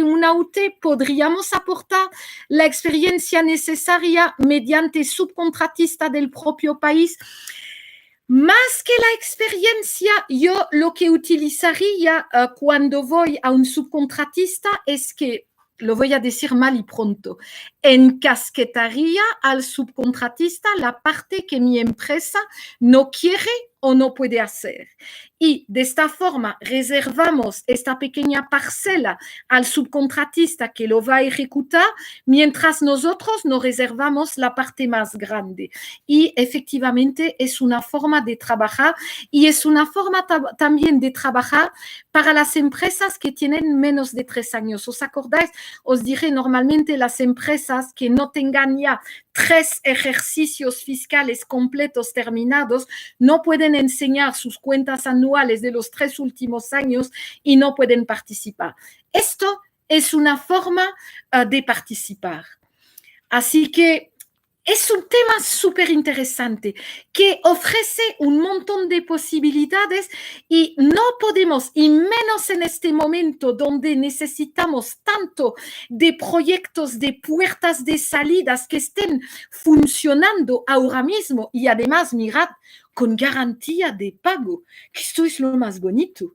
una UT, ¿podríamos aportar la experiencia necesaria mediante subcontratista del propio país? Más que la experiencia, yo lo que utilizaría cuando voy a un subcontratista es que, lo voy a decir mal y pronto, encasquetaría al subcontratista la parte que mi empresa no quiere o no puede hacer. Y de esta forma reservamos esta pequeña parcela al subcontratista que lo va a ejecutar, mientras nosotros nos reservamos la parte más grande. Y efectivamente es una forma de trabajar y es una forma también de trabajar para las empresas que tienen menos de 3 años. ¿Os acordáis? Os dije normalmente las empresas que no tengan ya 3 ejercicios fiscales completos terminados no pueden enseñar sus cuentas anuales de los 3 últimos años y no pueden participar. Esto es una forma de participar. Así que es un tema súper interesante que ofrece un montón de posibilidades y no podemos, y menos en este momento donde necesitamos tanto de proyectos, de puertas de salidas que estén funcionando ahora mismo. Y además, mirad con garantía de pago, que esto es lo más bonito.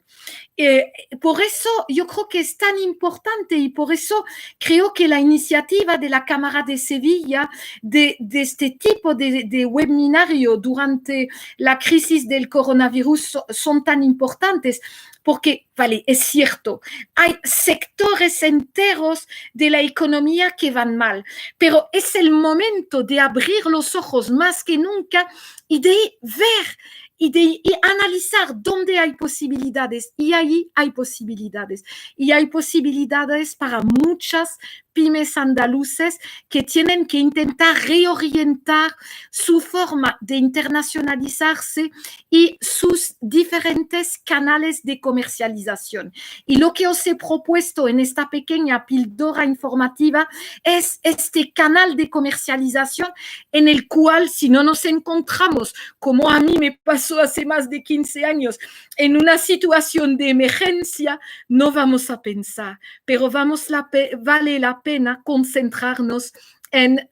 Por eso yo creo que es tan importante y por eso creo que la iniciativa de la Cámara de Sevilla de este tipo de webinario durante la crisis del coronavirus son tan importantes. Porque, vale, es cierto, hay sectores enteros de la economía que van mal, pero es el momento de abrir los ojos más que nunca y de ver y analizar dónde hay posibilidades. Y ahí hay posibilidades. Y hay posibilidades para muchas pymes andaluces que tienen que intentar reorientar su forma de internacionalizarse y sus diferentes canales de comercialización. Y lo que os he propuesto en esta pequeña píldora informativa es este canal de comercialización en el cual, si no nos encontramos, como a mí me pasó hace más de 15 años, en una situación de emergencia, no vamos a pensar, pero vale la pena concentrarnos en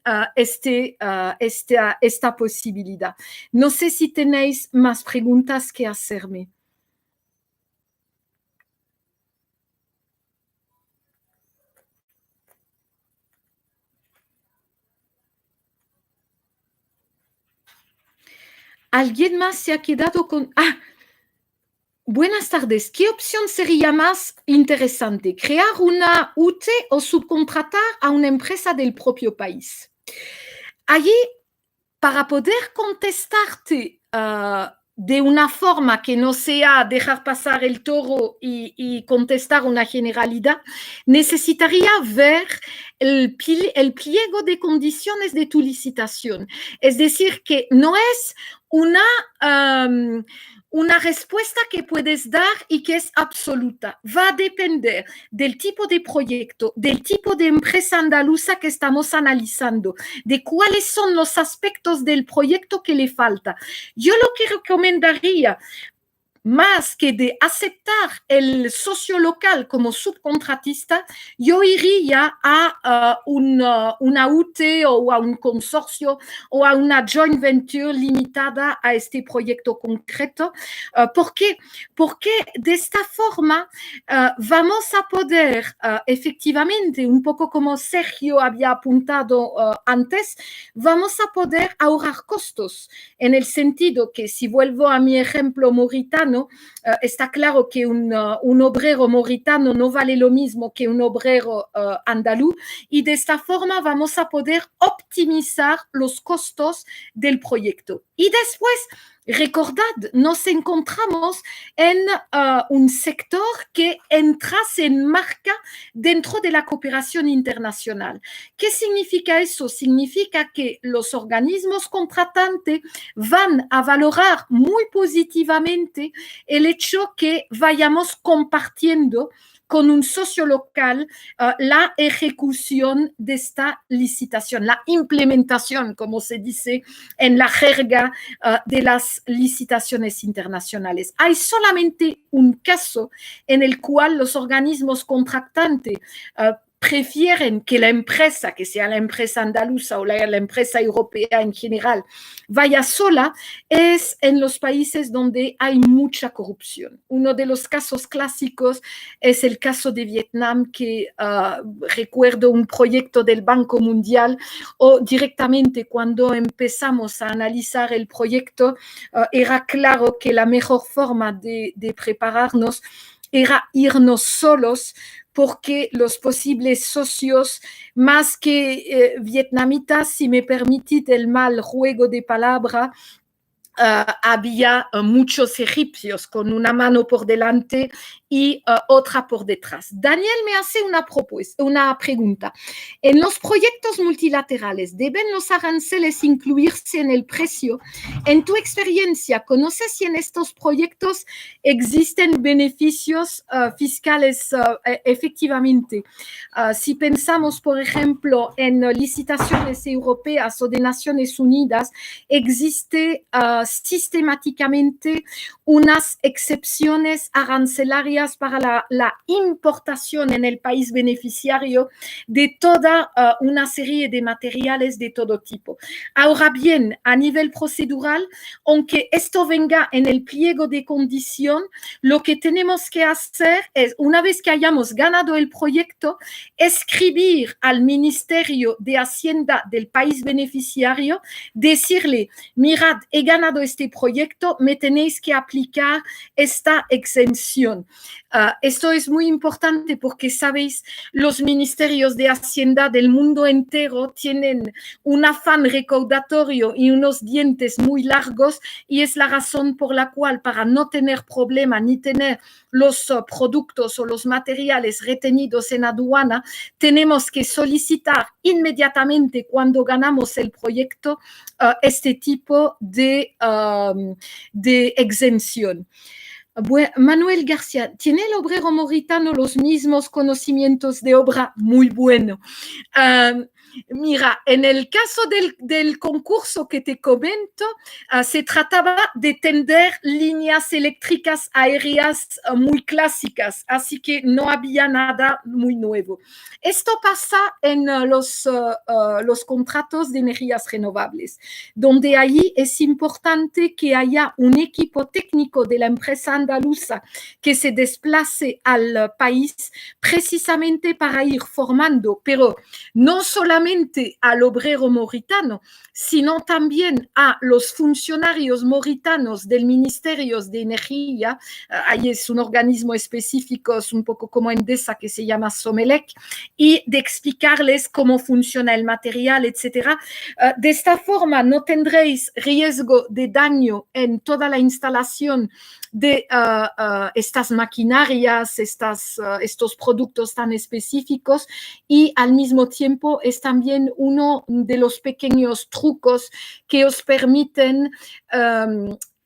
esta posibilidad. No sé si tenéis más preguntas que hacerme. ¿Alguien más se ha quedado con...? Ah, buenas tardes. ¿Qué opción sería más interesante? ¿Crear una UT o subcontratar a una empresa del propio país? Allí, para poder contestarte de una forma que no sea dejar pasar el toro y contestar una generalidad, necesitaría ver el pliego de condiciones de tu licitación. Es decir, que no es una respuesta que puedes dar y que es absoluta. Va a depender del tipo de proyecto, del tipo de empresa andaluza que estamos analizando, de cuáles son los aspectos del proyecto que le falta. Yo lo que recomendaría, más que de aceptar el socio local como subcontratista, yo iría a una UT o a un consorcio o a una joint venture limitada a este proyecto concreto. ¿Por qué? Porque de esta forma vamos a poder efectivamente, un poco como Sergio había apuntado antes, vamos a poder ahorrar costos, en el sentido que, si vuelvo a mi ejemplo mauritano, está claro que un obrero mauritano no vale lo mismo que un obrero andaluz, y de esta forma vamos a poder optimizar los costos del proyecto. Y después, recordad, nos encontramos en un sector que se enmarca dentro de la cooperación internacional. ¿Qué significa eso? Significa que los organismos contratantes van a valorar muy positivamente el hecho que vayamos compartiendo con un socio local la ejecución de esta licitación, la implementación, como se dice en la jerga de las licitaciones internacionales. Hay solamente un caso en el cual los organismos contratantes prefieren que la empresa, que sea la empresa andaluza o la empresa europea en general, vaya sola, es en los países donde hay mucha corrupción. Uno de los casos clásicos es el caso de Vietnam, que recuerdo un proyecto del Banco Mundial, o directamente cuando empezamos a analizar el proyecto, era claro que la mejor forma de prepararnos era irnos solos, porque los posibles socios, más que vietnamitas, si me permitís el mal juego de palabra, había muchos egipcios con una mano por delante y otra por detrás. Daniel me hace una pregunta. En los proyectos multilaterales, ¿deben los aranceles incluirse en el precio? En tu experiencia, ¿conoces si en estos proyectos existen beneficios fiscales efectivamente? Si pensamos, por ejemplo, en licitaciones europeas o de Naciones Unidas, existe sistemáticamente unas excepciones arancelarias para la importación en el país beneficiario de toda una serie de materiales de todo tipo. Ahora bien, a nivel procedural, aunque esto venga en el pliego de condición, lo que tenemos que hacer es, una vez que hayamos ganado el proyecto, escribir al Ministerio de Hacienda del país beneficiario, decirle, mirad, he ganado este proyecto, me tenéis que aplicar esta exención. Esto es muy importante porque, sabéis, los ministerios de Hacienda del mundo entero tienen un afán recaudatorio y unos dientes muy largos, y es la razón por la cual, para no tener problema ni tener los productos o los materiales retenidos en aduana, tenemos que solicitar inmediatamente cuando ganamos el proyecto este tipo de exención. Manuel García, ¿tiene el obrero mauritano los mismos conocimientos de obra? Muy bueno. Mira, en el caso del concurso que te comento, se trataba de tender líneas eléctricas aéreas muy clásicas, así que no había nada muy nuevo. Esto pasa en los contratos de energías renovables, donde ahí es importante que haya un equipo técnico de la empresa andaluza que se desplace al país precisamente para ir formando, pero no solamente al obrero mauritano, sino también a los funcionarios mauritanos del Ministerio de Energía. Ahí es un organismo específico, es un poco como Endesa, que se llama Somelec, y de explicarles cómo funciona el material, etc. De esta forma no tendréis riesgo de daño en toda la instalación de estas maquinarias, estos productos tan específicos, y al mismo tiempo es también uno de los pequeños trucos que os permiten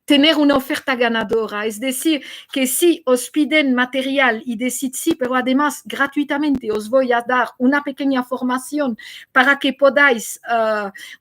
tener una oferta ganadora. Es decir, que si os piden material y decís sí, pero además gratuitamente os voy a dar una pequeña formación para que podáis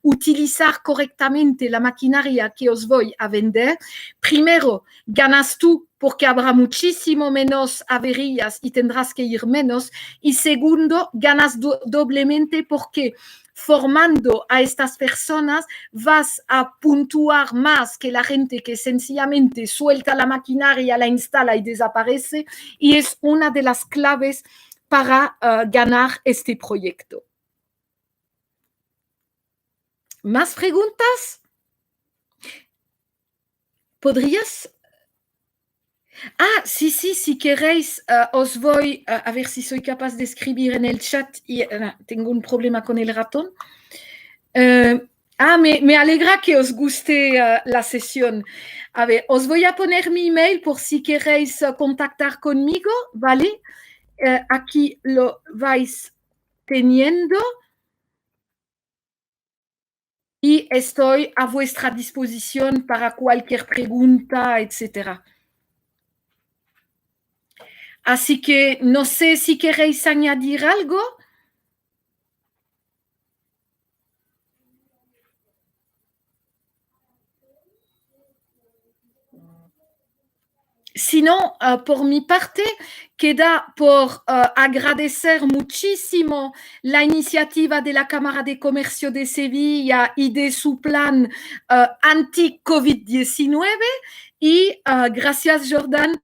utilizar correctamente la maquinaria que os voy a vender, primero ganas tú porque habrá muchísimo menos averías y tendrás que ir menos, y segundo, ganas doblemente porque formando a estas personas vas a puntuar más que la gente que sencillamente suelta la maquinaria, la instala y desaparece, y es una de las claves para ganar este proyecto. ¿Más preguntas? ¿Podrías? Sí, si queréis, os voy a ver si soy capaz de escribir en el chat, y tengo un problema con el ratón. Me alegra que os guste la sesión. A ver, os voy a poner mi email por si queréis contactar conmigo, ¿vale? Aquí lo vais teniendo. Y estoy a vuestra disposición para cualquier pregunta, etcétera. Así que no sé si queréis añadir algo. Si no, por mi parte, queda por agradecer muchísimo la iniciativa de la Cámara de Comercio de Sevilla y de su plan anti-COVID-19. Y gracias, Jordan.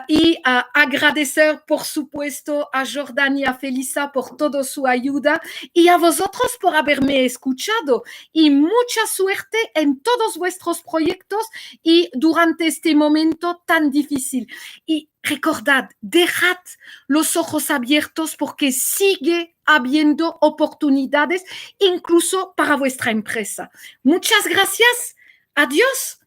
Y agradecer, por supuesto, a Jordan y a Felisa por toda su ayuda, y a vosotros por haberme escuchado. Y mucha suerte en todos vuestros proyectos y durante este momento tan difícil. Y recordad, dejad los ojos abiertos porque sigue habiendo oportunidades incluso para vuestra empresa. Muchas gracias. Adiós.